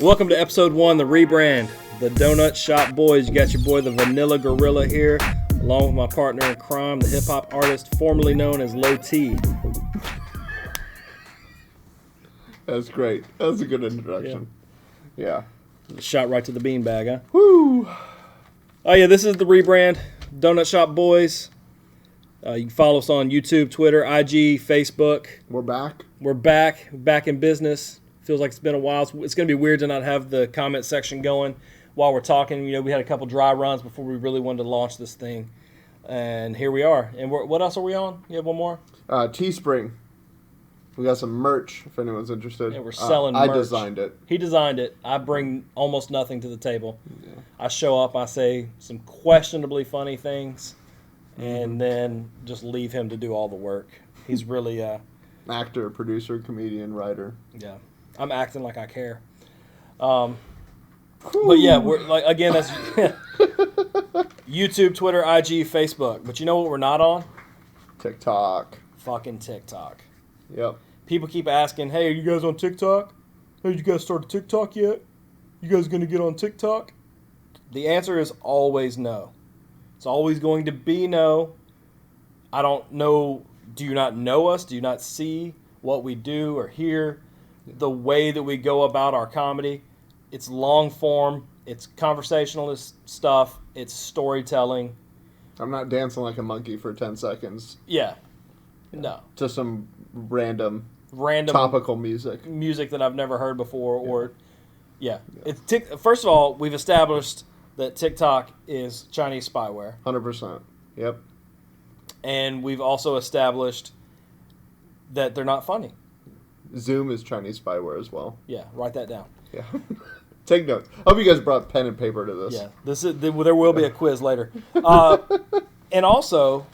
Welcome to episode 1, the Rebrand, the Donut Shop Boys. You got your boy, the Vanilla Gorilla here, along with my partner in crime, the hip-hop artist formerly known as Low T. That's great. That's a good introduction. Yeah. Shot right to the beanbag, huh? Woo! Oh yeah, this is the Rebrand, Donut Shop Boys. You can follow us on YouTube, Twitter, IG, Facebook. We're back. We're back in business. Feels like it's been a while. It's going to be weird to not have the comment section going while we're talking. You know, we had a couple dry runs before we really wanted to launch this thing. And here we are. And what else are we on? You have one more? Teespring. We got some merch if anyone's interested. Yeah, we're selling merch. I designed it. He designed it. I bring almost nothing to the table. Yeah. I show up, I say some questionably funny things, and then just leave him to do all the work. He's really... actor, producer, comedian, writer. Yeah. I'm acting like I care. But yeah, we're like, again, that's YouTube, Twitter, IG, Facebook. But you know what we're not on? TikTok. Fucking TikTok. Yep. People keep asking, hey, are you guys on TikTok? Hey, you guys started TikTok yet? You guys going to get on TikTok? The answer is always no. It's always going to be no. I don't know. Do you not know us? Do you not see what we do or hear? The way that we go about our comedy? It's long form. It's conversationalist stuff. It's storytelling. I'm not dancing like a monkey for 10 seconds. Yeah. No. To some random topical music that I've never heard before. Or It's first of all, we've established that TikTok is Chinese spyware. 100%. Yep. And we've also established that they're not funny. Zoom is Chinese spyware as well. Yeah, write that down. Yeah. Take notes. Hope you guys brought pen and paper to this. Yeah, there will be a quiz later. And also,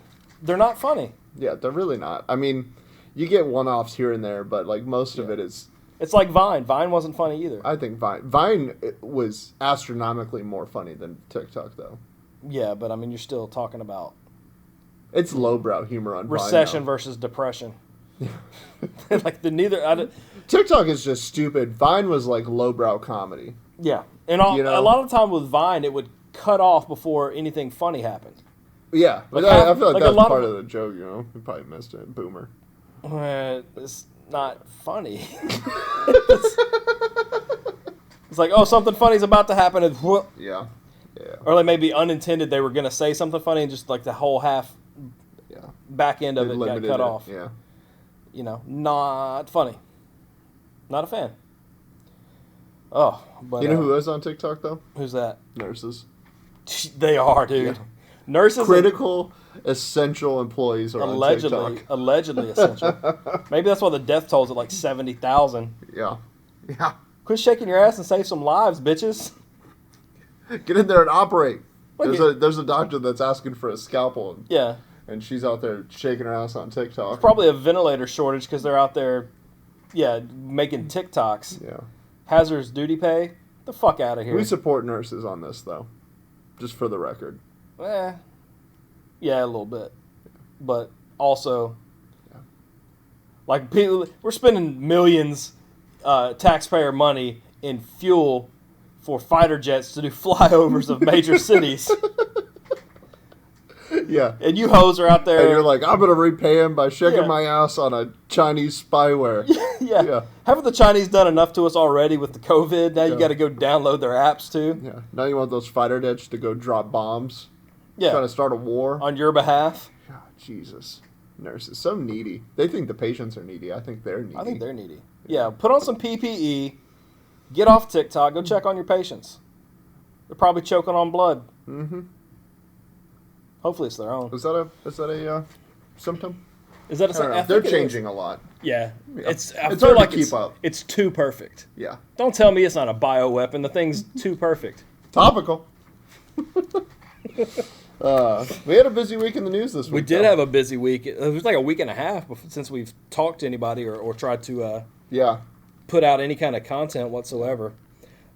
they're not funny. Yeah, they're really not. I mean, you get one-offs here and there, but like most of it is... It's like Vine. Vine wasn't funny either. I think Vine was astronomically more funny than TikTok, though. Yeah, but I mean, you're still talking about... It's lowbrow humor on recession Vine versus depression. Like TikTok is just stupid. Vine was like lowbrow comedy. Yeah, and a lot of the time with Vine, it would cut off before anything funny happened. Yeah, like I feel like that was part of the joke. You know, you probably missed it. Boomer. It's not funny. It's like, oh, something funny's about to happen, and whoop. Yeah. Or like maybe unintended, they were gonna say something funny, and just like the whole back end of it got cut off. Yeah. You know, not funny. Not a fan. Oh, but you know who is on TikTok though? Who's that? Nurses. They are, dude. Yeah. Nurses. Critical, essential employees are on TikTok. Allegedly essential. Maybe that's why the death toll's at like 70,000. Yeah. Quit shaking your ass and save some lives, bitches. Get in there and operate. There's a doctor that's asking for a scalpel. Yeah. And she's out there shaking her ass on TikTok. It's probably a ventilator shortage because they're out there, making TikToks. Yeah. Hazardous duty pay? The fuck out of here. We support nurses on this, though. Just for the record. Yeah, a little bit. But also, like, people, we're spending millions taxpayer money in fuel for fighter jets to do flyovers of major cities. Yeah. And you hoes are out there. And you're like, I'm going to repay him by shaking my ass on a Chinese spyware. Yeah. Haven't the Chinese done enough to us already with the COVID? Now you got to go download their apps too. Yeah. Now you want those fighter jets to go drop bombs. Yeah. Trying to start a war. On your behalf. God, Jesus. Nurses. So needy. They think the patients are needy. I think they're needy. I think they're needy. Yeah. Put on some PPE. Get off TikTok. Go check on your patients. They're probably choking on blood. Mm-hmm. Hopefully it's their own. Is that a symptom? Is that a symptom? They're changing a lot. Yeah. It's hard to keep up. It's too perfect. Yeah. Don't tell me it's not a bioweapon. The thing's too perfect. Topical. We had a busy week in the news this week. We did have a busy week. It was like a week and a half since we've talked to anybody or tried to put out any kind of content whatsoever.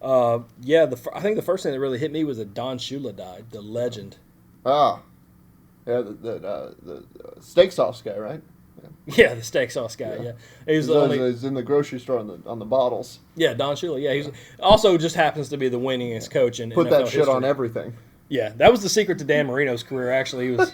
I think the first thing that really hit me was that Don Shula died, the legend. Ah. Yeah, the steak sauce guy, right? Yeah, the steak sauce guy. Yeah, he's the only. He's in the grocery store on the bottles. Yeah, Don Shula. Yeah, he's also just happens to be the winningest coach in Put NFL that shit history. on everything. Yeah, that was the secret to Dan Marino's career. Actually, he was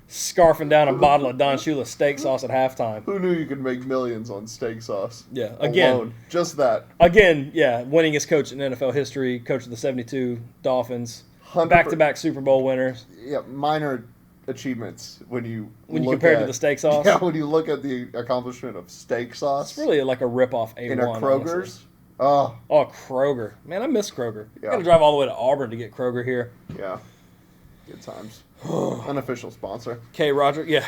scarfing down a bottle of Don Shula steak sauce at halftime. Who knew you could make millions on steak sauce? Yeah, again, alone. Just that. Again, yeah, winningest coach in NFL history, coach of the '72 Dolphins, 100%. back-to-back Super Bowl winners. Yeah, minor achievements when you compare it to the steak sauce. Yeah, when you look at the accomplishment of steak sauce. It's really like a rip-off A1. In a Kroger's. Honestly. Oh, Kroger. Man, I miss Kroger. Yeah. I got to drive all the way to Auburn to get Kroger here. Yeah. Good times. Unofficial sponsor. Okay, Roger. Yeah.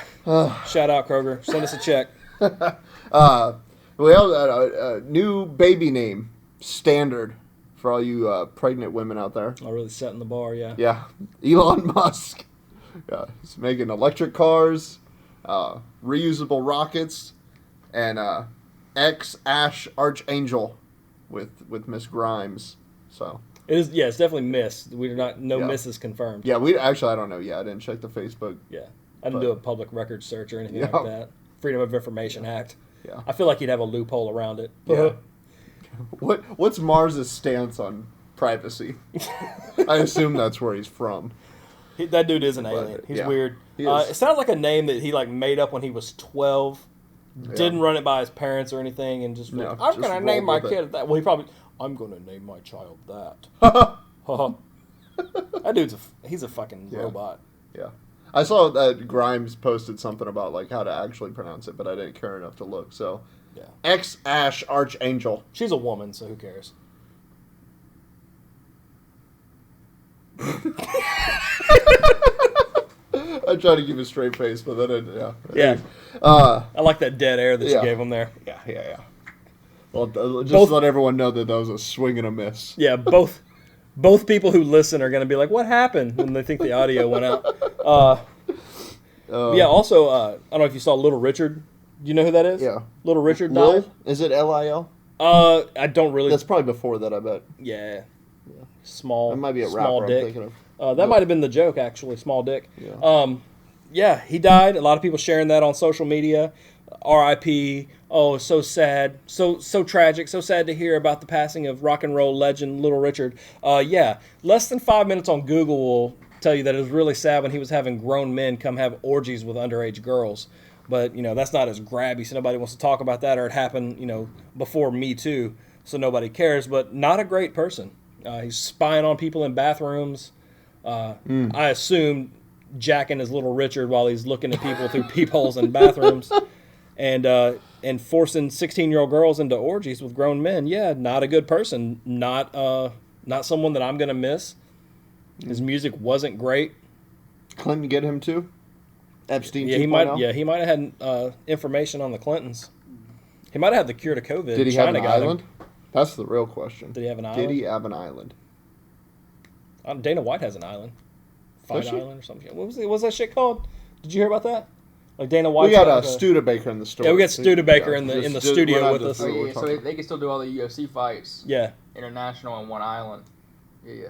Shout out Kroger. Send us a check. We have a new baby name standard for all you pregnant women out there. Oh, really setting the bar, yeah. Yeah. Elon Musk. Yeah, he's making electric cars, reusable rockets, and XAshAngel with Miss Grimes. So it is. Yeah, it's definitely Miss. We do not. No Misses confirmed. Yeah, we actually I don't know. Yeah, I didn't check the Facebook. Yeah, I didn't do a public record search or anything like that. Freedom of Information Act. Yeah, I feel like he'd have a loophole around it. Yeah. What's Mars's stance on privacy? I assume that's where he's from. That dude is an alien. He's weird. He is. It sounds like a name that he made up when he was 12. Yeah. Didn't run it by his parents or anything, and just I'm gonna name my kid that. Well, I'm gonna name my child that. That dude's he's a fucking robot. Yeah, I saw that Grimes posted something about like how to actually pronounce it, but I didn't care enough to look. So yeah, XAshAngel. She's a woman, so who cares? I tried to keep a straight face, but then yeah. I like that dead air that you gave him there. Yeah. Well, just let everyone know that was a swing and a miss. Yeah, both people who listen are going to be like, "What happened?" when they think the audio went out. Yeah. Also, I don't know if you saw Little Richard. Do you know who that is? Yeah. Little Richard died. Is it Lil? I don't really. That's probably before that, I bet. Yeah. Small. It might be a small rapper dick. I'm thinking of. That might have been the joke, actually. Small dick. Yeah. Yeah, he died. A lot of people sharing that on social media. R.I.P. Oh, so sad. So tragic. So sad to hear about the passing of rock and roll legend Little Richard. Yeah, less than 5 minutes on Google will tell you that it was really sad when he was having grown men come have orgies with underage girls. But, that's not as grabby, so nobody wants to talk about that, or it happened, before Me Too, so nobody cares. But not a great person. He's spying on people in bathrooms. I assume jacking his Little Richard while he's looking at people through peepholes in bathrooms, and forcing 16-year-old girls into orgies with grown men. Yeah, not a good person. Not someone that I'm gonna miss. His music wasn't great. Clinton get him too? Epstein. Yeah, 2.0? He might have had information on the Clintons. He might have had the cure to COVID. Did he China have an island? That's the real question. Did he have an island? Did he have an island? Dana White has an island. Fight Island or something. What was that shit called? Did you hear about that? Like Dana White. We got Studebaker in the store. Yeah, we got Studebaker in the studio with us. So they can still do all the UFC fights. Yeah. International on one island. Yeah.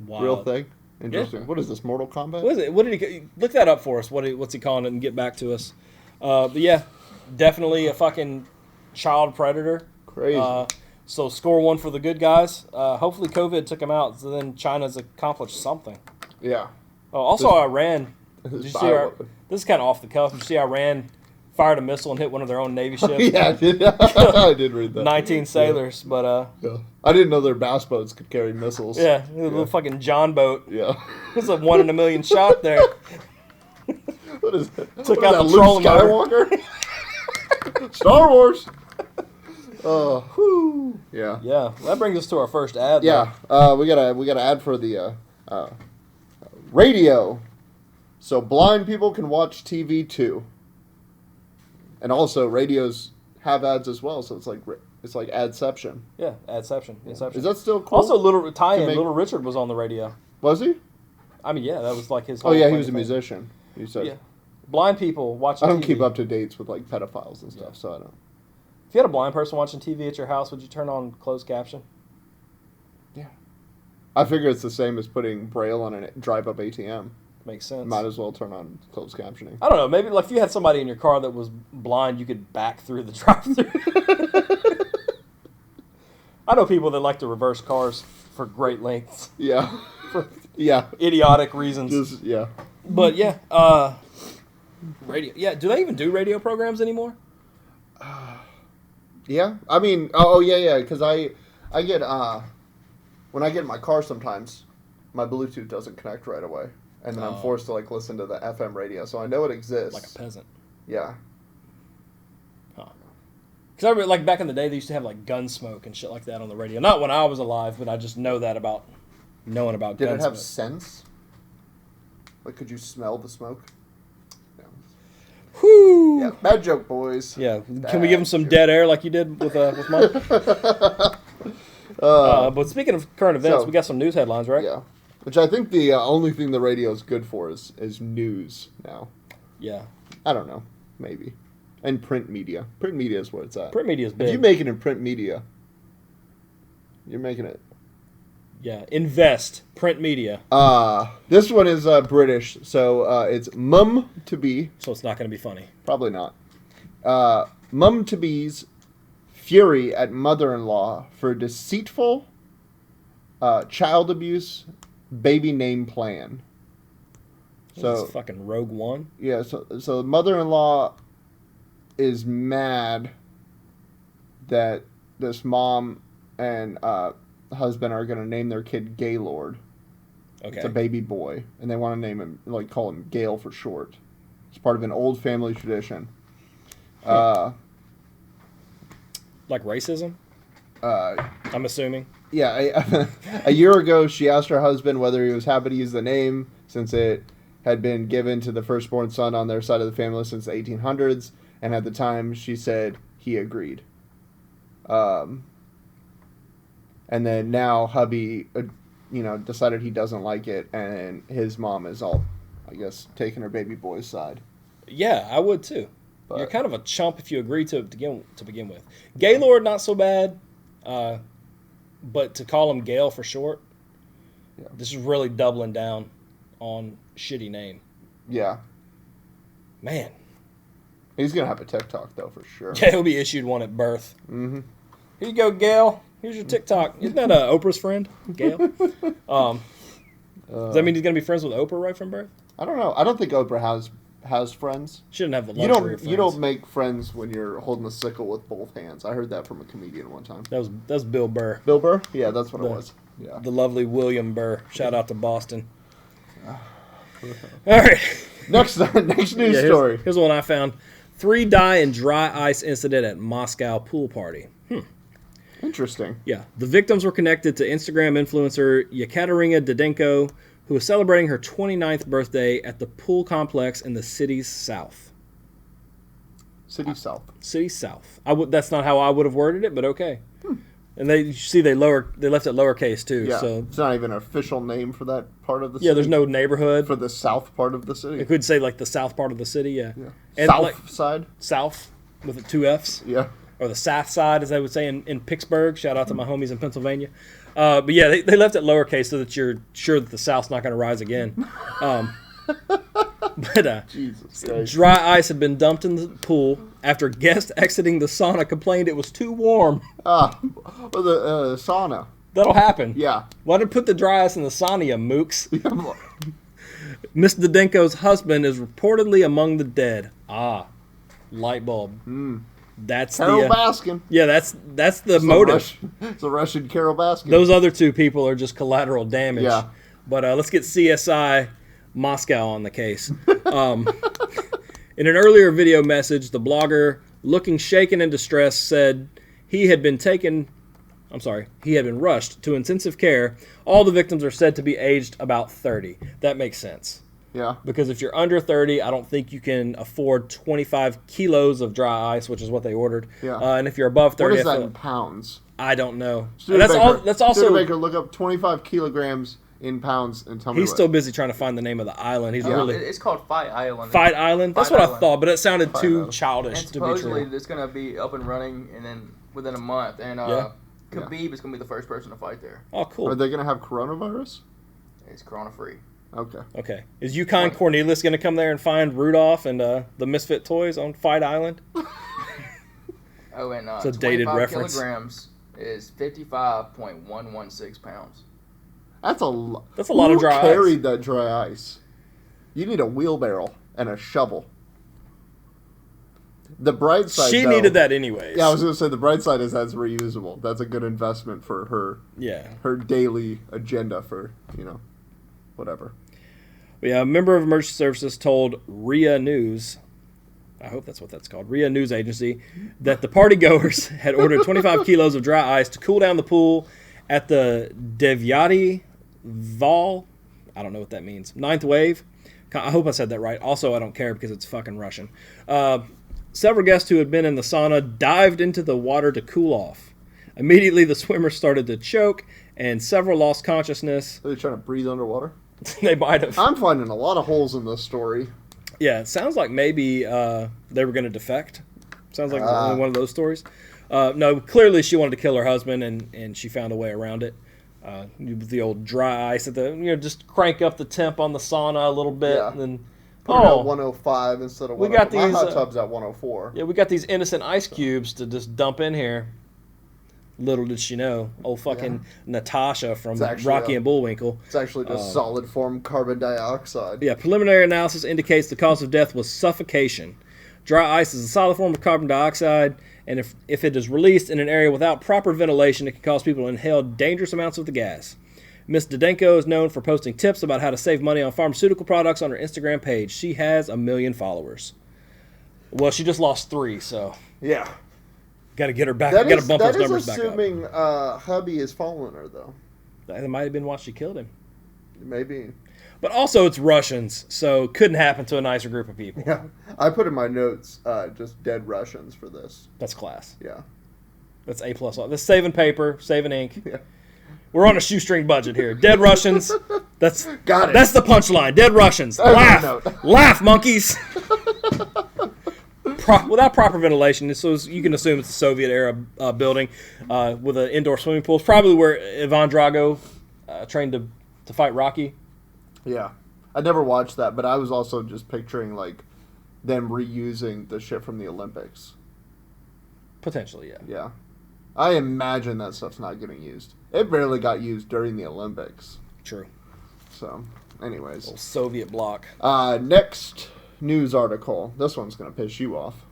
Wow. Real thing. Interesting. Yeah. What is this, Mortal Kombat? What is it? What did he look that up for us? What's he calling it and get back to us? But yeah, definitely a fucking child predator. Crazy. So score one for the good guys. Hopefully COVID took him out, so then China's accomplished something. Yeah. Oh, also Iran. Did you see this is kind of off the cuff. Did you see Iran fired a missile and hit one of their own Navy ships? Yeah, I did. I did read that. 19 sailors, but yeah. I didn't know their bass boats could carry missiles. Yeah, a little fucking John boat. Yeah. It's a 1 in a million shot there. What is that? Took what out is the that, trolling Luke Skywalker? Star Wars. Whew. Yeah. Yeah, that brings us to our first ad. Yeah. We got an ad for the radio, so blind people can watch TV too. And also, radios have ads as well, so it's like Adception. Yeah, Adception. Inception. Is that still cool? Also, Little Richard was on the radio. Was he? I mean, yeah, that was like his. Oh yeah, he was a musician. You said. Yeah. Blind people watching. I don't TV. keep up to dates with like pedophiles and stuff, so I don't. If you had a blind person watching TV at your house, would you turn on closed caption? Yeah. I figure it's the same as putting Braille on a drive-up ATM. Makes sense. Might as well turn on closed captioning. I don't know. Maybe like if you had somebody in your car that was blind, you could back through the drive-through. I know people that like to reverse cars for great lengths. Yeah. For Yeah. idiotic reasons. Just, yeah. But yeah, radio. Yeah, do they even do radio programs anymore? Yeah. I mean, yeah, because I get, when I get in my car sometimes, my Bluetooth doesn't connect right away. And then I'm forced to, like, listen to the FM radio. So I know it exists. Like a peasant. Yeah. Huh. Because I remember, like, back in the day, they used to have, like, Gunsmoke and shit like that on the radio. Not when I was alive, but I just know that about knowing about Did Gunsmoke. it have scents? Like, could you smell the smoke? Yeah. Whew! Yeah, bad joke, boys. Yeah. Bad Can we give them some joke. dead air like you did with mine? But speaking of current events, so- we got some news headlines, right? Yeah. Which I think the only thing the radio is good for is news now. Yeah. I don't know. Maybe. And print media. Print media is where it's at. Print media is big. If you make it in print media, you're making it. Yeah. Invest. Print media. This one is British, so it's mum to be. So it's not going to be funny. Probably not. Mum to be's fury at mother-in-law for deceitful child abuse baby name plan. So It's fucking Rogue One. yeah, so the mother-in-law is mad that this mom and husband are going to name their kid Gaylord. Okay. It's a baby boy, and they want to name him, like, call him Gale for short. It's part of an old family tradition. Like racism? I'm assuming. Yeah, a year ago, she asked her husband whether he was happy to use the name since it had been given to the firstborn son on their side of the family since the 1800s, and at the time, she said he agreed. And then now hubby, decided he doesn't like it, and his mom is all, I guess, taking her baby boy's side. Yeah, I would too. But- You're kind of a chump if you agree to begin with. Gaylord, not so bad. But to call him Gale for short, Yeah. this is really doubling down on shitty name. Yeah. Man. He's going to have a TikTok, though, for sure. Yeah, he'll be issued one at birth. Mm-hmm. Here you go, Gail. Here's your TikTok. Isn't that Oprah's friend, Gail? Does that mean he's going to be friends with Oprah right from birth? I don't know. I don't think Oprah has friends. She didn't have the You luxury of friends. you don't make friends when you're holding a sickle with both hands. I heard that from a comedian one time. That was Bill Burr. Bill Burr? Yeah, that's what it The- was. Yeah. The lovely William Burr. Shout out to Boston. All right. Next news Yeah, story. Here's one I found. 3 die in dry ice incident at Moscow pool party. Interesting. Yeah. The victims were connected to Instagram influencer Yekaterina Didenko, who was celebrating her 29th birthday at the pool complex in the city's south. City South. City's south. That's not how I would have worded it, but okay. And you see they left it lowercase too. Yeah. So It's not even an official name for that part of the city. yeah, there's no neighborhood. For the south part of the city. It could say like the south part of the city. Yeah. Yeah. And South like, side? south with the 2 F's. Yeah. Or the south side, as they would say in Pittsburgh. Shout out to my homies in Pennsylvania. But yeah, they left it lowercase so that you're sure that the South's not going to rise again. But Jesus Christ. dry ice had been dumped in the pool after guests exiting the sauna complained it was too warm. Well, the sauna. That'll happen. Yeah. Why did put the dry ice in the sauna, you mooks? Miss Didenko's husband is reportedly among the dead. Light bulb. That's Carol the Baskin. yeah. That's the It's a motive. It's a Russian Carol Baskin. Those other 2 people are just collateral damage. Yeah. But let's get CSI Moscow on the case. In an earlier video message, the blogger, looking shaken and distressed, said he had been rushed to intensive care. All the victims are said to be aged about 30. That makes sense. Yeah. Because if you're under 30, I don't think you can afford 25 kilos of dry ice, which is what they ordered. Yeah. And if you're above 30, What is I that feel- in pounds? I don't know. Studebaker, That's also Studebaker, look up 25 kilograms in pounds and tell me he's what. still busy trying to find the name of the island. He's really It's called Fight Island. Fight Island. That's Fight what I Island. thought, but it sounded Fight too Island. childish And to be supposedly true. it's going to be up and running and then within a month. And Yeah. Khabib is going to be the first person to fight there. Oh, cool. Are they going to have coronavirus? It's corona free. Okay. Okay. Is Yukon Cornelius going to come there and find Rudolph and the Misfit toys on Fight Island? Oh, and It's a dated 25 reference. kilograms is 55.116 pounds. That's a lot. That's a lot of dry ice. Who carried that dry ice? You need a wheelbarrow and a shovel. The bright side, She though, needed that anyways. Yeah, I was going to say the bright side is that's reusable. That's a good investment for her. Yeah. Her daily agenda for, whatever. Yeah, a member of emergency services told RIA News, I hope that's what that's called, RIA News Agency, that the partygoers had ordered 25 kilos of dry ice to cool down the pool at the Devyati Val. I don't know what that means. Ninth Wave. I hope I said that right. Also, I don't care because it's fucking Russian. Several guests who had been in the sauna dived into the water to cool off. Immediately, the swimmers started to choke, and several lost consciousness. Are they trying to breathe underwater? They might have. I'm finding a lot of holes in this story. Yeah, it sounds like maybe they were going to defect. Sounds like one of those stories. No, clearly she wanted to kill her husband, and she found a way around it. The old dry ice at the, just crank up the temp on the sauna a little bit, Yeah. and then Put it at 105 instead of 104. We got My these, hot tub's at 104. yeah, we got these innocent ice cubes to just dump in here. Little did she know, old fucking Natasha from actually Rocky and Bullwinkle. It's actually just solid form carbon dioxide. Yeah, preliminary analysis indicates the cause of death was suffocation. Dry ice is a solid form of carbon dioxide, and if it is released in an area without proper ventilation, it can cause people to inhale dangerous amounts of the gas. Ms. Didenko is known for posting tips about how to save money on pharmaceutical products on her Instagram page. She has 1 million followers. Well, she just lost 3, so Yeah. got to get her back. That Got to bump those is numbers back up. assuming hubby is following her, though. That might have been why she killed him. Maybe. But also, it's Russians, so couldn't happen to a nicer group of people. Yeah. I put in my notes just dead Russians for this. That's class. Yeah. That's A+. That's saving paper, saving ink. Yeah. We're on a shoestring budget here. Dead Russians. That's Got it. That's the punchline. Dead Russians. That's Laugh. my note. Laugh, monkeys. Without proper ventilation, so you can assume it's a Soviet-era building with an indoor swimming pool. It's probably where Ivan Drago trained to fight Rocky. Yeah. I never watched that, but I was also just picturing, them reusing the shit from the Olympics. Potentially, yeah. Yeah. I imagine that stuff's not getting used. It barely got used during the Olympics. True. So, anyways. Old Soviet bloc. Next news article. This one's going to piss you off.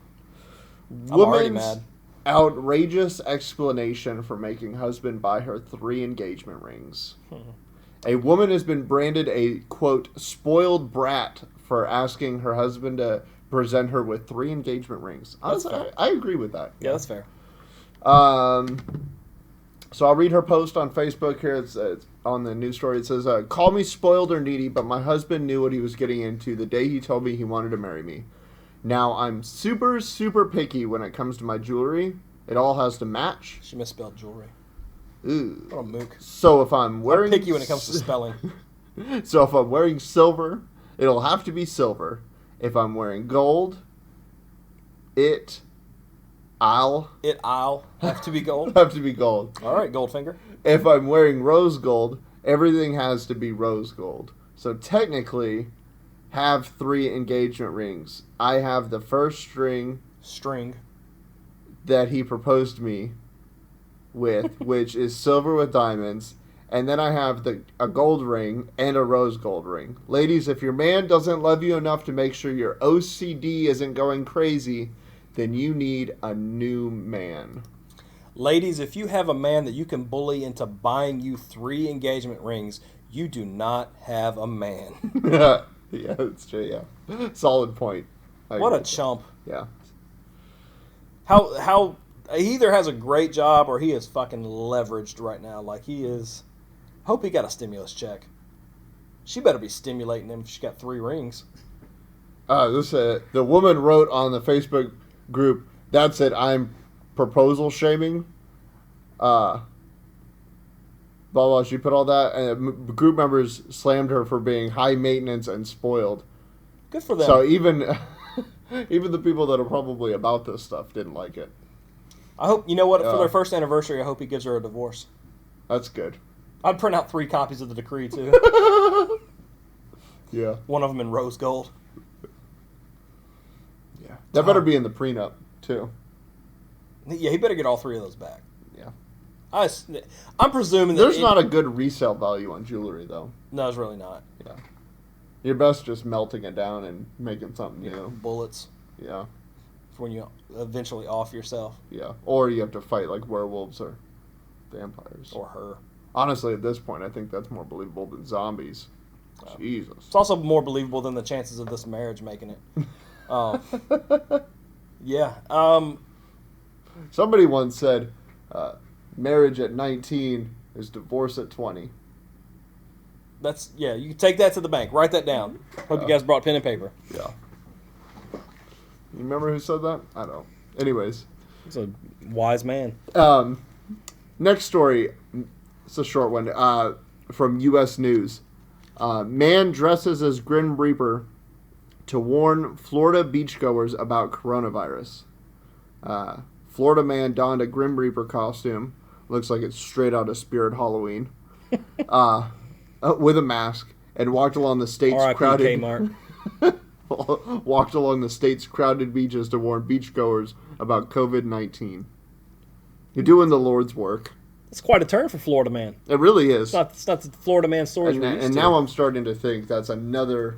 I'm already mad. Outrageous explanation for making husband buy her 3 engagement rings. A woman has been branded a, quote, spoiled brat for asking her husband to present her with 3 engagement rings. That's fair. I agree with that. Yeah, that's fair. So I'll read her post on Facebook here. It's on the news story. It says, call me spoiled or needy, but my husband knew what he was getting into the day he told me he wanted to marry me. Now I'm super, super picky when it comes to my jewelry. It all has to match. She misspelled jewelry. Ooh. What a mook. So if I'm wearing... I'm picky when it comes to spelling. So if I'm wearing silver, it'll have to be silver. If I'm wearing gold, I'll have to be gold. have to be gold. All right, Goldfinger. If I'm wearing rose gold, everything has to be rose gold. So technically, have 3 engagement rings. I have the first string that he proposed me with, which is silver with diamonds. And then I have a gold ring and a rose gold ring. Ladies, if your man doesn't love you enough to make sure your OCD isn't going crazy, then you need a new man. Ladies, if you have a man that you can bully into buying you 3 engagement rings, you do not have a man. Yeah, that's true, yeah. Solid point. What a chump. Yeah. How he either has a great job or he is fucking leveraged right now. Like he is. Hope he got a stimulus check. She better be stimulating him if she got 3 rings. The woman wrote on the Facebook group, that's it, I'm proposal shaming. Blah, blah, she put all that, and group members slammed her for being high maintenance and spoiled. Good for them. So even the people that are probably about this stuff didn't like it. I hope, you know what, for their first anniversary, I hope he gives her a divorce. That's good. I'd print out 3 copies of the decree, too. Yeah. One of them in rose gold. Yeah. That better be in the prenup, too. Yeah, he better get all 3 of those back. Yeah. I'm presuming that There's not a good resale value on jewelry, though. No, it's really not. Yeah. You're best just melting it down and making something new. Bullets Yeah. for when you eventually off yourself. Yeah. Or you have to fight like werewolves or vampires. Or her. Honestly, at this point, I think that's more believable than zombies. Jesus. It's also more believable than the chances of this marriage making it. Yeah. Somebody once said, marriage at 19 is divorce at 20. You can take that to the bank. Write that down. Hope you guys brought pen and paper. Yeah. You remember who said that? I don't. Anyways. He's a wise man. Next story. It's a short one. From U.S. News. Man dresses as Grim Reaper to warn Florida beachgoers about coronavirus. Florida man donned a Grim Reaper costume. Looks like it's straight out of Spirit Halloween. With a mask and walked along the state's crowded Kmart. walked along the state's crowded beaches to warn beachgoers about COVID-19. You're doing the Lord's work. It's quite a turn for Florida man. It really is. It's not the Florida man stories we're used And to. now I'm starting to think that's another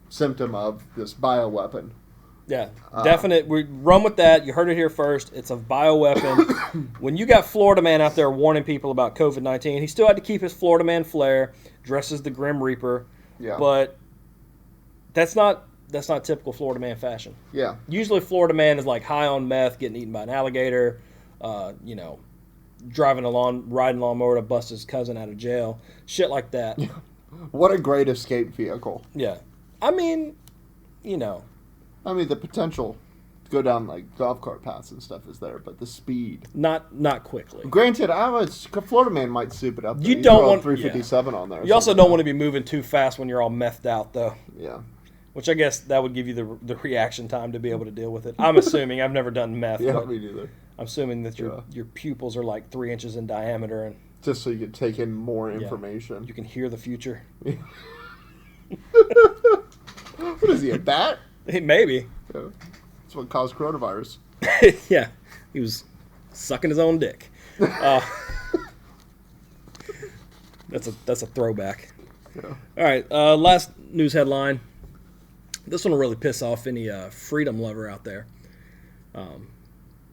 symptom of this bioweapon. Yeah, definite. We run with that. You heard it here first. It's a bioweapon. When you got Florida man out there warning people about COVID-19, he still had to keep his Florida man flair, dressed as the Grim Reaper. Yeah. But that's not typical Florida man fashion. Yeah. Usually Florida man is like high on meth, getting eaten by an alligator, riding a lawnmower to bust his cousin out of jail. Shit like that. What a great escape vehicle. Yeah. I mean, the potential to go down like golf cart paths and stuff is there, but the speed. Not quickly. Granted, Florida man might soup it up. You don't want 357 on there. You also don't want to be moving too fast when you're all methed out, though. Yeah. Which I guess that would give you the reaction time to be able to deal with it. I'm assuming. I've never done meth. Yeah, but me neither. I'm assuming that your pupils are like 3 inches in diameter and just so you can take in more information. You can hear the future. What is he, a bat? Maybe. Yeah. That's what caused coronavirus. Yeah. He was sucking his own dick. That's a throwback. Yeah. All right. Last news headline. This one will really piss off any freedom lover out there.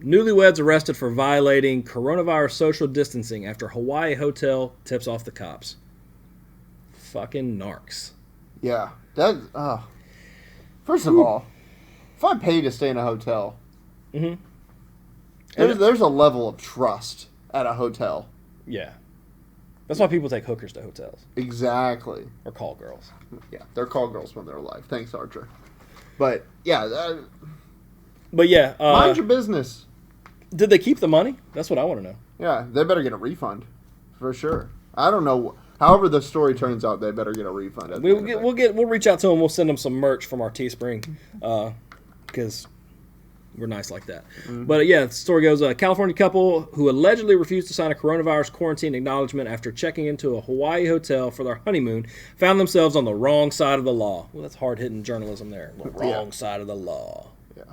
Newlyweds arrested for violating coronavirus social distancing after Hawaii hotel tips off the cops. Fucking narcs. Yeah. First of all, if I pay to stay in a hotel, there's a level of trust at a hotel. Yeah. That's why people take hookers to hotels. Exactly. Or call girls. Yeah, they're call girls when they're alive. Thanks, Archer. But, yeah. Mind your business. Did they keep the money? That's what I want to know. Yeah, they better get a refund. For sure. I don't know. However the story turns out, they better get a refund. We'll reach out to them. We'll send them some merch from our Teespring. Because we're nice like that. Mm-hmm. But the story goes, a California couple who allegedly refused to sign a coronavirus quarantine acknowledgement after checking into a Hawaii hotel for their honeymoon found themselves on the wrong side of the law. Well, that's hard-hitting journalism there. The wrong side of the law. Yeah.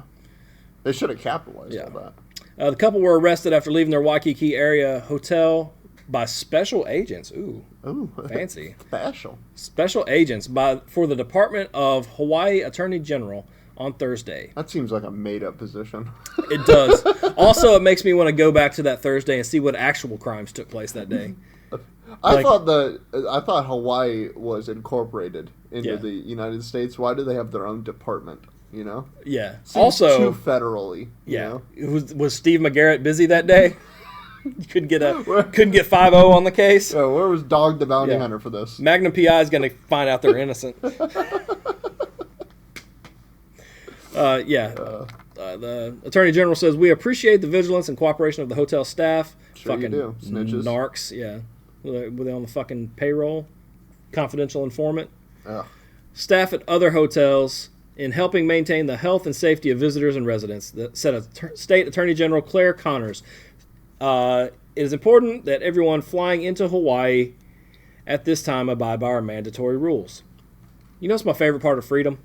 They should have capitalized on that. The couple were arrested after leaving their Waikiki area hotel by special agents. Ooh, fancy. Special agents for the Department of Hawaii Attorney General on Thursday. That seems like a made-up position. It does. Also, it makes me want to go back to that Thursday and see what actual crimes took place that day. I thought Hawaii was incorporated into the United States. Why do they have their own department? Yeah. Seems also, too federally. Yeah. Was Steve McGarrett busy that day? couldn't get 5-0 on the case. Yeah, where was Dog the Bounty Hunter for this? Magnum PI is going to find out they're innocent. The Attorney General says, we appreciate the vigilance and cooperation of the hotel staff. Sure fucking you do. Snitches. Narcs, yeah. Were they on the fucking payroll? Confidential informant. Ugh. Staff at other hotels in helping maintain the health and safety of visitors and residents, said State Attorney General Claire Connors. It is important that everyone flying into Hawaii at this time abide by our mandatory rules. You know what's my favorite part of freedom?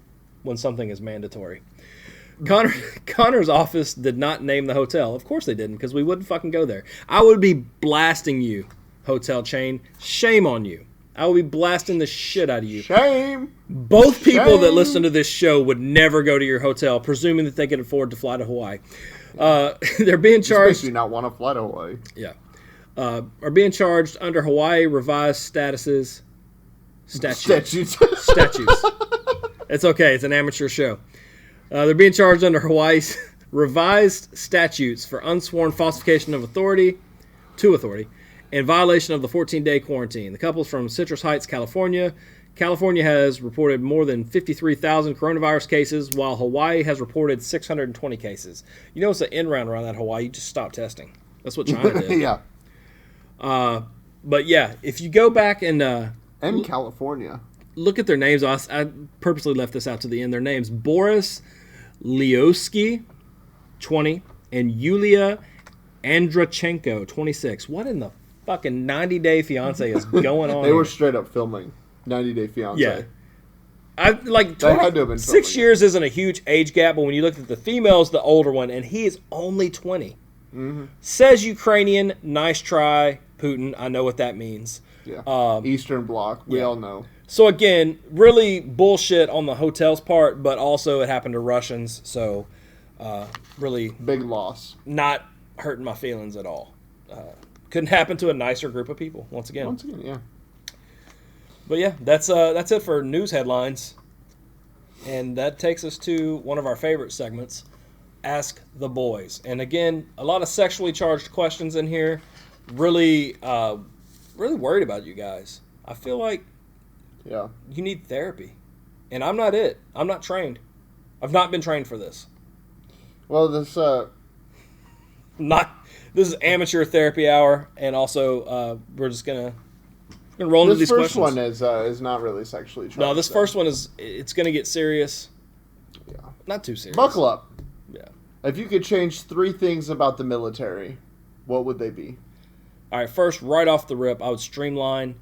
When something is mandatory. Connor's office did not name the hotel. Of course they didn't, because we wouldn't fucking go there. I would be blasting you, hotel chain. Shame on you. I would be blasting the shit out of you. Shame. Both people that listen to this show would never go to your hotel, presuming that they can afford to fly to Hawaii. They're being charged. Makes you not want to fly to Hawaii. Yeah. Are being charged under Hawaii revised statutes. Statutes. It's okay. It's an amateur show. They're being charged under Hawaii's revised statutes for unsworn falsification of authority, and violation of the 14-day quarantine. The couple's from Citrus Heights, California. California has reported more than 53,000 coronavirus cases, while Hawaii has reported 620 cases. You know, it's an end round around that Hawaii. You just stop testing. That's what China did. Yeah. But yeah, if you go back and California. Look at their names. I purposely left this out to the end. Their names: Boris Lioski, 20, and Yulia Andrachenko, 26. What in the fucking 90-Day Fiancé is going on? They were straight up filming 90-Day Fiancé. Yeah. I like they had to have been 6 years isn't a huge age gap, but when you look at the female's the older one, and he is only 20. Mm-hmm. Says Ukrainian, nice try, Putin. I know what that means. Yeah. Eastern Bloc, we all know. So again, really bullshit on the hotel's part, but also it happened to Russians, so really big loss. Not hurting my feelings at all. Couldn't happen to a nicer group of people. Once again, yeah. But yeah, that's it for news headlines, and that takes us to one of our favorite segments, Ask the Boys. And again, a lot of sexually charged questions in here. Really worried about you guys. I feel like you need therapy, and I'm not it. I'm not trained. I've not been trained for this. Well, this is amateur therapy hour, and also we're just gonna roll into these questions. This first one is not really sexually charged. No, this first one it's gonna get serious. Yeah, not too serious. Buckle up. Yeah. If you could change 3 things about the military, what would they be? All right, first, right off the rip, I would streamline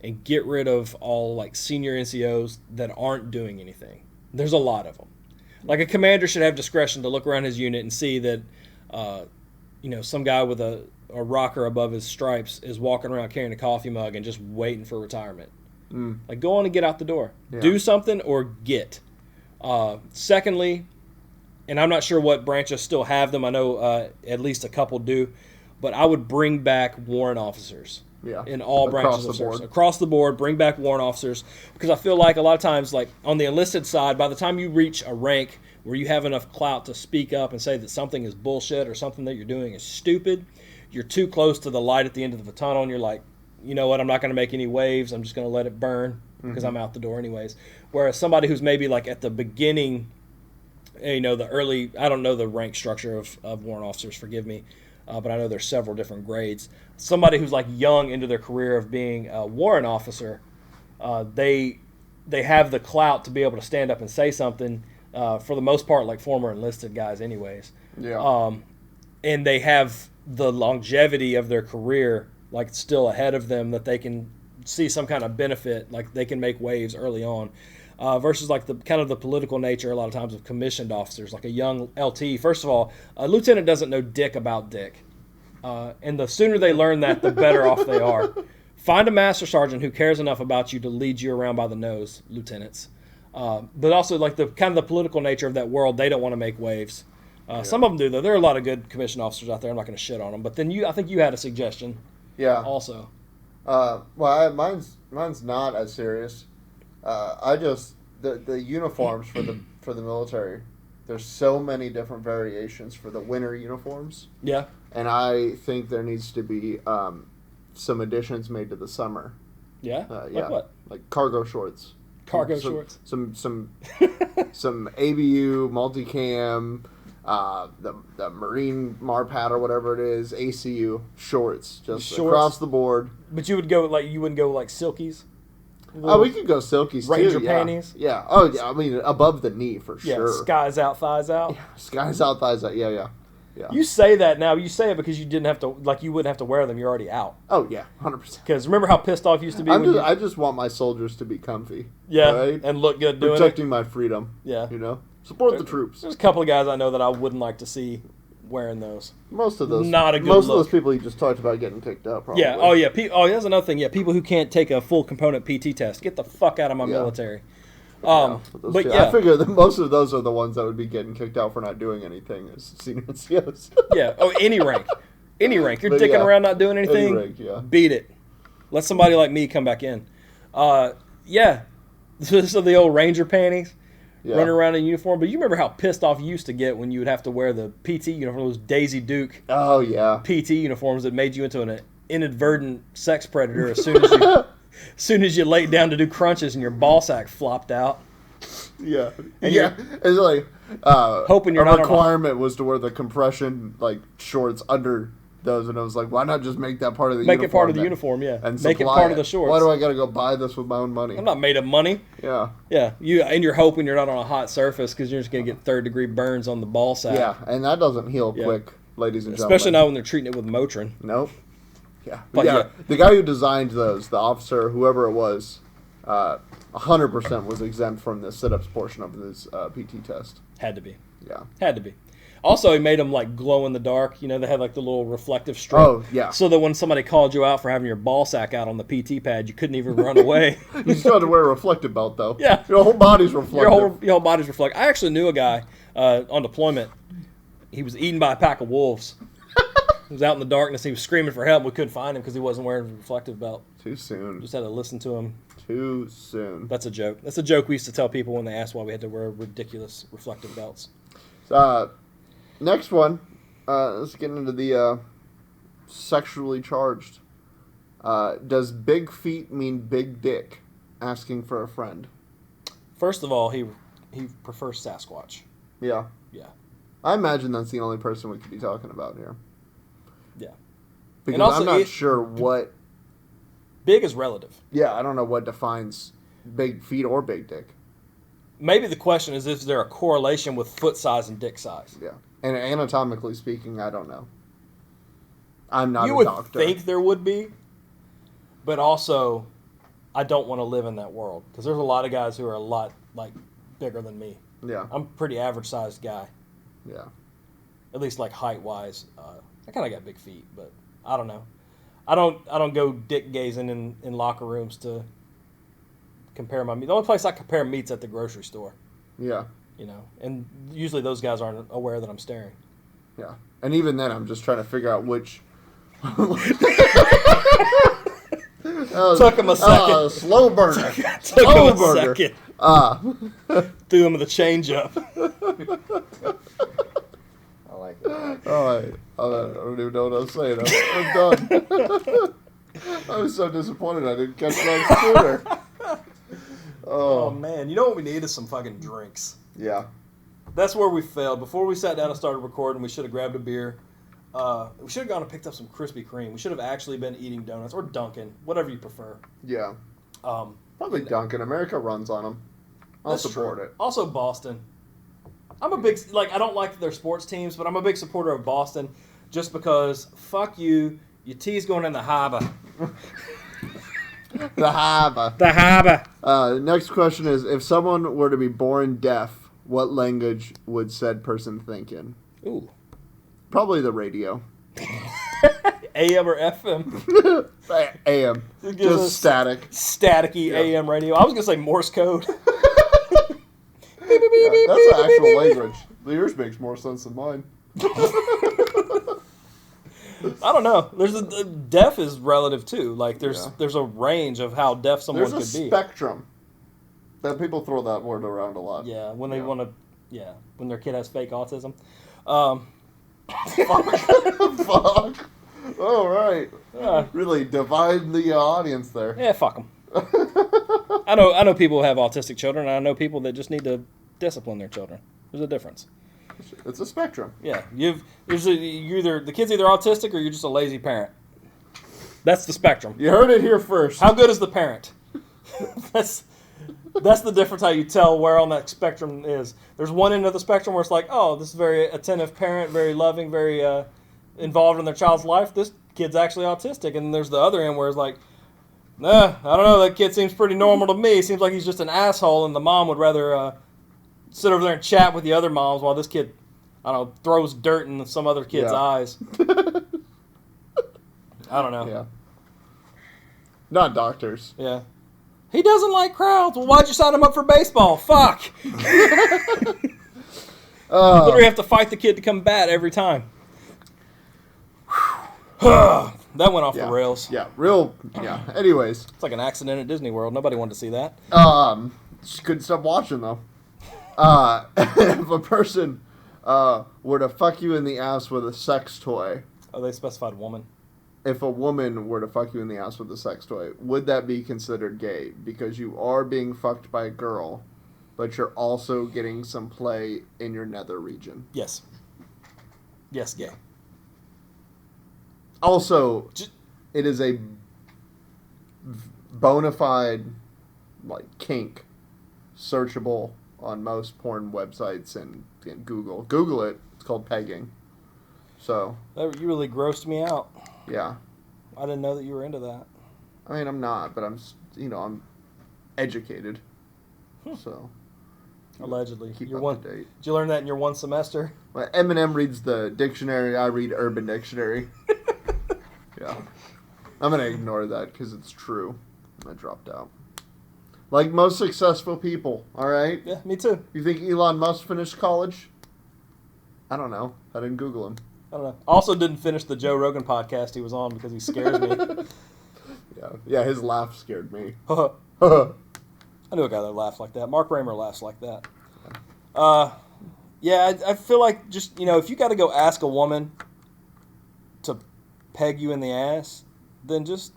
and get rid of all like senior NCOs that aren't doing anything. There's a lot of them. Like a commander should have discretion to look around his unit and see that, some guy with a rocker above his stripes is walking around carrying a coffee mug and just waiting for retirement. Like, go on and get out the door. Yeah. Do something or get. Secondly, and I'm not sure what branches still have them. I know at least a couple do. But I would bring back warrant officers in all branches of service. Across the board, bring back warrant officers. Because I feel like a lot of times, like on the enlisted side, by the time you reach a rank where you have enough clout to speak up and say that something is bullshit or something that you're doing is stupid, you're too close to the light at the end of the tunnel, and you're like, you know what, I'm not going to make any waves. I'm just going to let it burn because I'm out the door anyways. Whereas somebody who's maybe like at the beginning, the early, I don't know the rank structure of warrant officers, forgive me. But I know there's several different grades. Somebody who's like young into their career of being a warrant officer, they have the clout to be able to stand up and say something. For the most part, like former enlisted guys, anyways. Yeah. And they have the longevity of their career like still ahead of them that they can see some kind of benefit, like they can make waves early on. Versus like the kind of the political nature a lot of times of commissioned officers, like a young LT. First of all, a lieutenant doesn't know dick about dick. And the sooner they learn that, the better off they are. Find a master sergeant who cares enough about you to lead you around by the nose, lieutenants. But also like the kind of the political nature of that world, they don't want to make waves. Some of them do, though. There are a lot of good commissioned officers out there. I'm not going to shit on them. But then I think you had a suggestion. Yeah. Also. Mine's not as serious. The uniforms for the military. There's so many different variations for the winter uniforms. Yeah. And I think there needs to be some additions made to the summer. Yeah. Like what? Like cargo shorts. Shorts. Some ABU multicam. The Marine Marpat or whatever it is, ACU shorts, across the board. But you wouldn't go like silkies? Oh, we could go silkies Ranger too. panties? Yeah. Oh, yeah. I mean, above the knee for sure. Skies out, thighs out? Yeah. Skies out, thighs out. Yeah. Yeah. You say that now. You say it because you didn't have to, like, you wouldn't have to wear them. You're already out. Oh yeah, 100%. Because remember how pissed off you used to be I just want my soldiers to be comfy. yeah, right? and look good doing Protecting my freedom. Yeah. You know? Support the troops. There's a couple of guys I know that I wouldn't like to see wearing those. Most of those Not a good Most of look. those people you just talked about getting kicked out, probably. Yeah. Oh yeah. That's another thing. Yeah. People who can't take a full component PT test, get the fuck out of my Yeah. military. Yeah, But two. yeah. I figure that most of those are the ones that would be getting kicked out for not doing anything as senior NCOs. Yeah. Oh, any rank. Any rank. You're But dicking yeah, around not doing anything. any rank, yeah. Beat it. Let somebody like me come back in. Yeah. So the old Ranger panties. Yeah. Running around in uniform. But you remember how pissed off you used to get when you would have to wear the PT uniform, those Daisy Duke Oh yeah. PT uniforms that made you into an inadvertent sex predator as soon as you as soon as you laid down to do crunches and your ball sack flopped out. Yeah. And Yeah. It's like Hoping you're a not on a- requirement was to wear the compression like shorts under those, and I was like, why not just make that part of the Make uniform? it part of the then? uniform, yeah. And Make it supply part of the shorts. Why do I got to go buy this with my own money? I'm not made of money. Yeah. Yeah, you're hoping you're not on a hot surface because you're just gonna get 3rd-degree burns on the ball sack. Yeah, and that doesn't heal Yeah. quick, ladies and Especially gentlemen. not when they're treating it with Motrin. Nope. Yeah. But yeah. yeah. The guy who designed those, the officer, whoever it was, 100% was exempt from the sit-ups portion of this PT test. Had to be. Yeah. Had to be. Also, he made them like glow in the dark. You know, they had like the little reflective strip. Oh, yeah. So that when somebody called you out for having your ball sack out on the PT pad, you couldn't even run away. You still had to wear a reflective belt, though. Yeah. Your whole body's reflective. Your whole body's reflect. I actually knew a guy on deployment. He was eaten by a pack of wolves. He was out in the darkness. He was screaming for help. We couldn't find him because he wasn't wearing a reflective belt. Too soon. Just had to listen to him. Too soon. That's a joke. That's a joke we used to tell people when they asked why we had to wear ridiculous reflective belts. Next one. Let's get into the sexually charged. Does big feet mean big dick? Asking for a friend. First of all, he prefers Sasquatch. Yeah. Yeah. I imagine that's the only person we could be talking about here. Yeah. Because And also I'm not it- sure what... Big is relative. Yeah, I don't know what defines big feet or big dick. Maybe the question is there a correlation with foot size and dick size? Yeah. And anatomically speaking, I don't know. I'm not You a would doctor. think there would be, but also I don't want to live in that world because there's a lot of guys who are a lot like bigger than me. Yeah. I'm a pretty average sized guy, Yeah. at least like height wise. I kind of got big feet, but I don't know. I don't go dick gazing in locker rooms to compare my meat. The only place I compare meat's at the grocery store, Yeah. you know, and usually those guys aren't aware that I'm staring. Yeah. And even then, I'm just trying to figure out which... Took him a second. Slow burner. Took Slow him a burner. second. Threw him with a change up. I like it. I don't even know what I'm saying. I'm done. I was so disappointed I didn't catch that sooner. Oh man, you know what we need is some fucking drinks. Yeah. That's where we failed. Before we sat down and started recording, we should have grabbed a beer. We should have gone and picked up some Krispy Kreme. We should have actually been eating donuts or Dunkin', whatever you prefer. Yeah. Probably and- Dunkin'. America runs on them. I'll That's support true. it. Also Boston. I'm a big, I don't like their sports teams, but I'm a big supporter of Boston just because, fuck you, your tea's going in the harbor. The harbor. The harbor. Next question is, if someone were to be born deaf, what language would said person think in? Ooh. Probably the radio. AM or FM? AM. It gives us Just static. Staticky Yeah. AM radio. I was going to say Morse code. Yeah, that's an actual language. Yours makes more sense than mine. I don't know. The deaf is relative too. Like Yeah. there's a range of how deaf someone There's a could be. spectrum. That people throw that word around a lot. Yeah, when they Yeah. want to. Yeah, when their kid has fake autism. Fuck. All right. Uh, Really divide the audience there. yeah, fuck them. I know people who have autistic children, and I know people that just need to discipline their children. There's a difference. It's a spectrum. Yeah, the kid's either autistic or you're just a lazy parent. That's the spectrum. You heard it here first. How good is the parent? That's That's the difference how you tell where on that spectrum is. There's one end of the spectrum where it's like, oh, this is a very attentive parent, very loving, very involved in their child's life. This kid's actually autistic. And there's the other end where it's like, nah, I don't know, that kid seems pretty normal to me. Seems like he's just an asshole, and the mom would rather sit over there and chat with the other moms while this kid, I don't know, throws dirt in some other kid's eyes. I don't know. Yeah. Not doctors. Yeah. He doesn't like crowds. Well, why'd you sign him up for baseball? Fuck. Literally have to fight the kid to come bat every time. That went off the rails. Yeah, anyways. It's like an accident at Disney World. Nobody wanted to see that. Just couldn't stop watching, though. If a person were to fuck you in the ass with a sex toy. Oh, they specified woman. If a woman were to fuck you in the ass with a sex toy, would that be considered gay? Because you are being fucked by a girl, but you're also getting some play in your nether region. Yes. Yes, gay. Also, it is a bona fide, kink, searchable on most porn websites and Google. Google it. It's called pegging. So. You really grossed me out. Yeah. I didn't know that you were into that. I mean, I'm not, but I'm educated. So. Allegedly. Keep You're up to date. Did you learn that in your one semester? Well, Eminem reads the dictionary. I read Urban Dictionary. Yeah. I'm going to ignore that because it's true. I dropped out. Like most successful people, all right? Yeah, me too. You think Elon Musk finished college? I don't know. I didn't Google him. I don't know. Also didn't finish the Joe Rogan podcast he was on because he scares me. Yeah, his laugh scared me. I knew a guy that laughed like that. Mark Raymer laughs like that. Yeah, I feel like just, if you got to go ask a woman to peg you in the ass, then just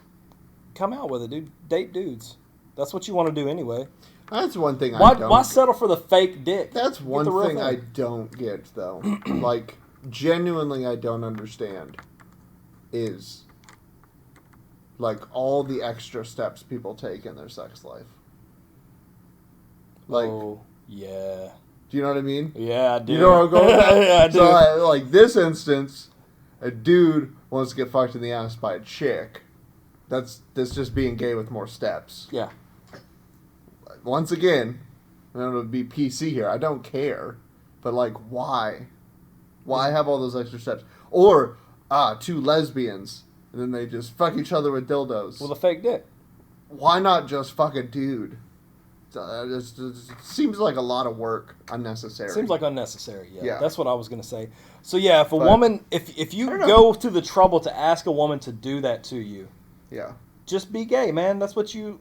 come out with it, dude. Date dudes. That's what you want to do anyway. That's one thing Why settle for the fake dick? That's one thing I don't get, though. Genuinely I don't understand is, all the extra steps people take in their sex life. Oh, yeah. Do you know what I mean? Yeah, I do. You know where I'm going with that? Yeah, I do. So, this instance, a dude wants to get fucked in the ass by a chick. That's just being gay with more steps. Yeah. Once again, I'm going to be PC here. I don't care. But, why? Why have all those extra steps? Or, two lesbians, and then they just fuck each other with dildos. With a fake dick. Why not just fuck a dude? It seems like a lot of work, unnecessary. Seems like unnecessary, yeah. Yeah. That's what I was going to say. So, yeah, if a woman, if you go to the trouble to ask a woman to do that to you, yeah, just be gay, man. That's what you're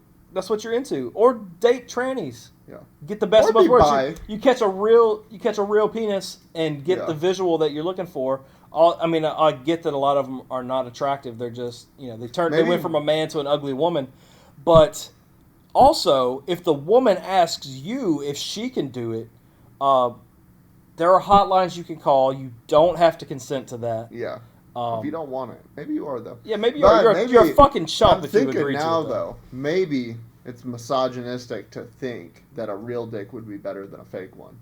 into. Or date trannies. Yeah. Get the best Or of both be worlds. bi. You catch a real penis and get the visual that you're looking for. I get that a lot of them are not attractive. They're just, they went from a man to an ugly woman. But also, if the woman asks you if she can do it, there are hotlines you can call. You don't have to consent to that. Yeah. If you don't want it. Maybe you are, though. Yeah, maybe you're a fucking chump if you agree to it. I'm thinking now, though, maybe it's misogynistic to think that a real dick would be better than a fake one.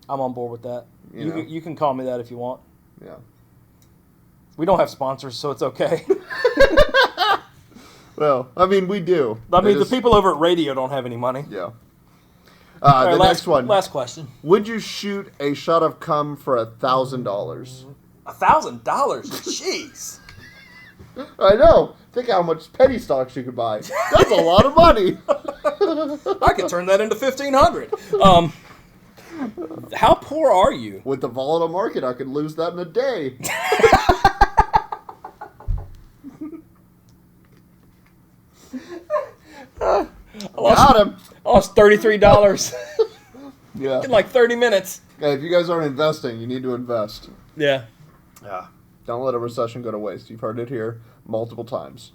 I'm on board with that. You can call me that if you want. Yeah. We don't have sponsors, so it's okay. Well, we do. The people over at radio don't have any money. Yeah. Right, next one. Last question. Would you shoot a shot of cum for $1,000? $1,000? Jeez. I know. Think how much penny stocks you could buy. That's a lot of money. I could turn that into $1,500. How poor are you? With the volatile market, I could lose that in a day. Got him. I lost $33 Yeah. in 30 minutes. Hey, if you guys aren't investing, you need to invest. Yeah. Yeah. Don't let a recession go to waste. You've heard it here multiple times.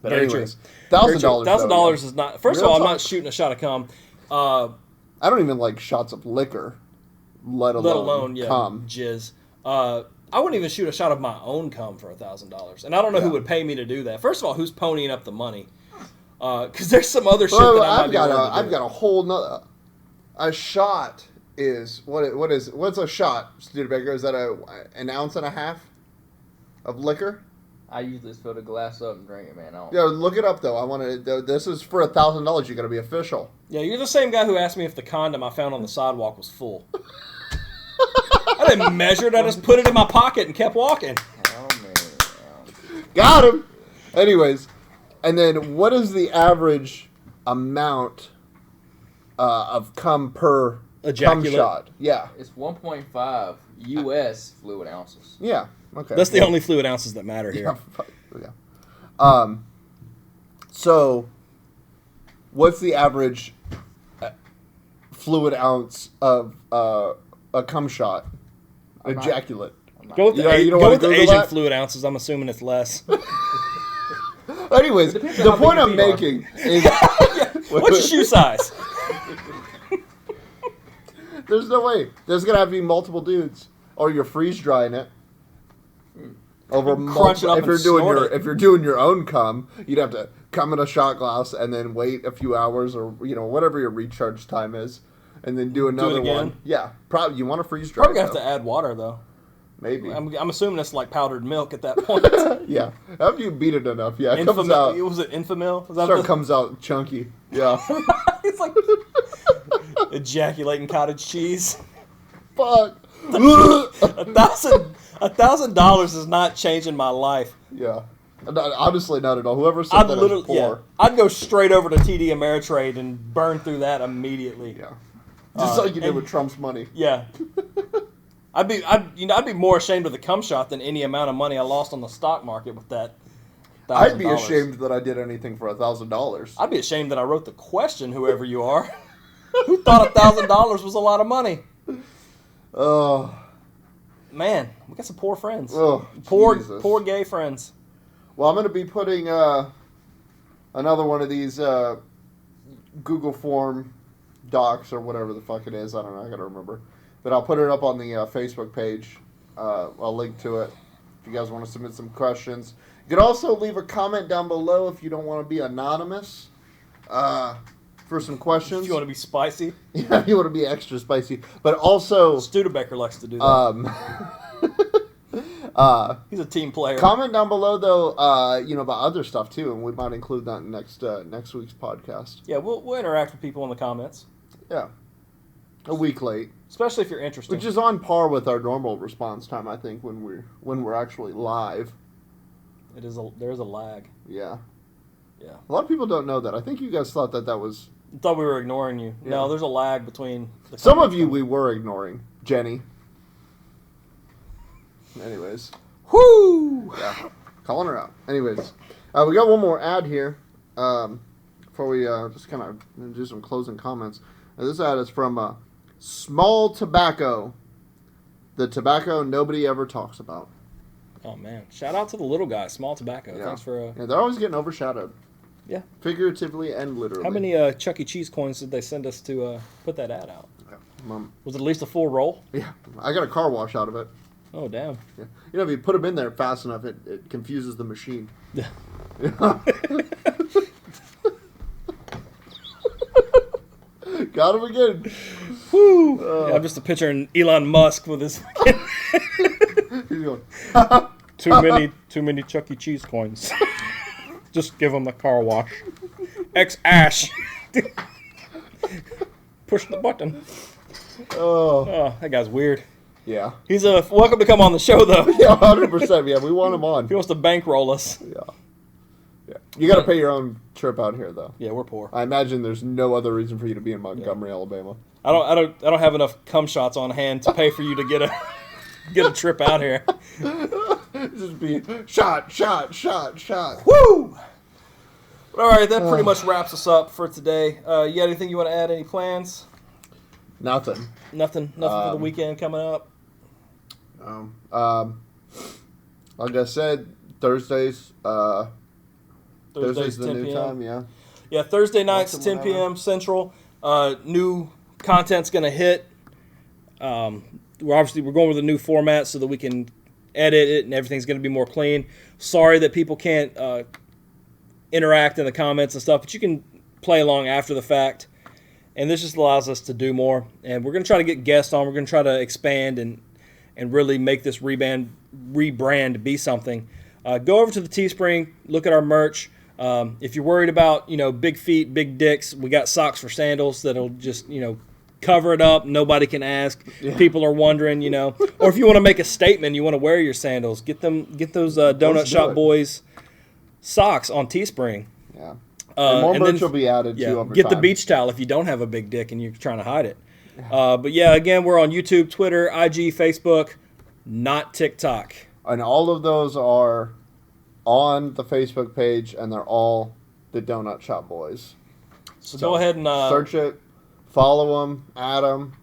But Very anyways, true. $1,000. $1,000 is not. First of Real all, I'm talk. not shooting a shot of cum. I don't even like shots of liquor, let alone cum. Jizz. I wouldn't even shoot a shot of my own cum for $1,000, and I don't know who would pay me to do that. First of all, who's ponying up the money? Because there's some other shit that I might be willing to do. I've got a whole nother. A shot is what's a shot, Studebaker? Is that an ounce and a half of liquor? I usually just fill the glass up and drink it, man. Yeah, look it up though. I want to. This is for $1,000. You got to be official. Yeah, you're the same guy who asked me if the condom I found on the sidewalk was full. I didn't measure it. I just put it in my pocket and kept walking. Oh, man. Got him. Anyways, and then what is the average amount of cum per cum shot? Yeah, It's 1.5 U.S. fluid ounces. yeah. Okay, That's the only fluid ounces that matter here. Yeah. So, what's the average fluid ounce of a cum shot? Ejaculate. Go with the, Asian fluid ounces. I'm assuming it's less. Anyways, the point I'm making is... What's your shoe size? There's no way. There's going to have to be multiple dudes. Or you're freeze drying it. Over Crunch it up if you're and doing snort your it. if you're doing your own cum, you'd have to cum in a shot glass and then wait a few hours or whatever your recharge time is, and then do another again? one. Yeah, probably you want to freeze dry. Probably have to add water though. Maybe. I'm assuming it's like powdered milk at that point. Yeah, after you beat it enough, yeah, it comes out. Was it Infamil? Was that Sure, comes out chunky. Yeah. It's like ejaculating cottage cheese. Fuck. $1,000 is not changing my life. Yeah. Honestly, not at all. Whoever said that is poor. I'd go straight over to TD Ameritrade and burn through that immediately. Yeah. Just like you did with Trump's money. Yeah. I'd be more ashamed of the cum shot than any amount of money I lost on the stock market with that. $1,000. I'd be ashamed that I did anything for $1,000. I'd be ashamed that I wrote the question, whoever you are. Who thought $1,000 was a lot of money? Oh. Man, we got some poor friends. Oh, poor gay friends. Well, I'm going to be putting another one of these Google form docs or whatever the fuck it is. I don't know. I got to remember. But I'll put it up on the Facebook page. I'll link to it if you guys want to submit some questions. You can also leave a comment down below if you don't want to be anonymous for some questions. If you want to be spicy. Yeah, you want to be extra spicy. But also... Studebaker likes to do that. He's a team player. Comment down below, though, about other stuff, too, and we might include that in next week's podcast. Yeah, we'll interact with people in the comments. Yeah. A week late. Especially if you're interested. Which is on par with our normal response time, I think, when we're actually live. There is a lag. Yeah. Yeah. A lot of people don't know that. I think you guys thought that was... I thought we were ignoring you. Yeah. No, there's a lag between... Some of you we were ignoring. Jenny. Anyways. Whoo! Yeah. Calling her out. Anyways. We got one more ad here. Before we just kind of do some closing comments. This ad is from Small Tobacco. The tobacco nobody ever talks about. Oh, man. Shout out to the little guy, Small Tobacco. Yeah. Thanks for... Yeah, they're always getting overshadowed. Yeah. Figuratively and literally. How many Chuck E. Cheese coins did they send us to put that ad out? Yeah. Was it at least a full roll? Yeah. I got a car wash out of it. Oh, damn. Yeah. If you put them in there fast enough, it confuses the machine. Yeah. Got him again. Woo! Yeah, I'm just picturing Elon Musk with his... He's going... Too many Chuck E. Cheese coins. Just give him the car wash. XAsh. Push the button. Oh, that guy's weird. Yeah. He's welcome to come on the show, though. Yeah, 100%. Yeah, we want him on. If he wants to bankroll us. Yeah. Yeah. You got to pay your own trip out here, though. Yeah, we're poor. I imagine there's no other reason for you to be in Montgomery, Alabama. I don't have enough cum shots on hand to pay for you to get a trip out here. Just be shot. Woo! All right, that pretty much wraps us up for today. You got anything you want to add? Any plans? Nothing. Nothing for the weekend coming up. Like I said, Thursdays the 10 new p.m. time. Yeah. Yeah, Thursday nights, Watch 10 them p.m. Central. New content's gonna hit. We're going with a new format so that we can edit it and everything's gonna be more clean. Sorry that people can't interact in the comments and stuff, but you can play along after the fact. And this just allows us to do more. And we're going to try to get guests on. We're going to try to expand and really make this rebrand be something. Go over to the Teespring, look at our merch. If you're worried about, big feet, big dicks, we got socks for sandals that'll just, cover it up. Nobody can ask. Yeah. People are wondering, Or if you want to make a statement, you want to wear your sandals, get those Donut Shop Boys socks on Teespring. Yeah. And more merch will be added too over Get time. the beach towel if you don't have a big dick and you're trying to hide it. But yeah, again, we're on YouTube, Twitter, IG, Facebook, not TikTok. And all of those are on the Facebook page, and they're all the Donut Shop Boys. So go ahead and search it, follow them, add them,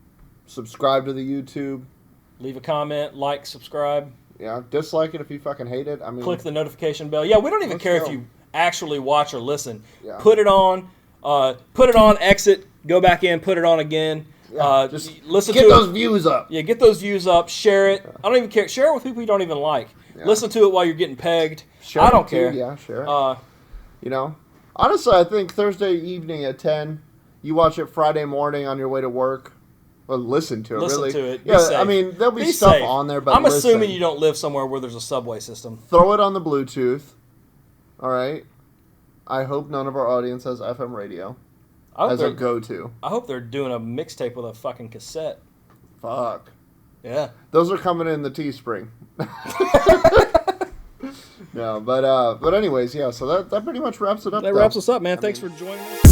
subscribe to the YouTube. Leave a comment, like, subscribe. Yeah, dislike it if you fucking hate it. I mean, click the notification bell. Yeah, we don't even care if you actually watch or listen. Yeah. Put it on, exit, go back in, put it on again. Yeah, just listen get to those it. views up. Yeah, get those views up. Share it. I don't even care. Share it with people you don't even like. Yeah. Listen to it while you're getting pegged. Share I don't care. Yeah, share it. Honestly, I think Thursday evening at 10, you watch it Friday morning on your way to work. Well, listen to it. Listen to it. Yeah, I mean, there'll be stuff safe on there, but I'm assuming you don't live somewhere where there's a subway system. Throw it on the Bluetooth. All right. I hope none of our audience has FM radio as a go-to. I hope they're doing a mixtape with a fucking cassette. Fuck. Yeah. Those are coming in the Teespring. No, but anyways, yeah, so that pretty much wraps it up. That wraps us up, man. Thanks for joining us.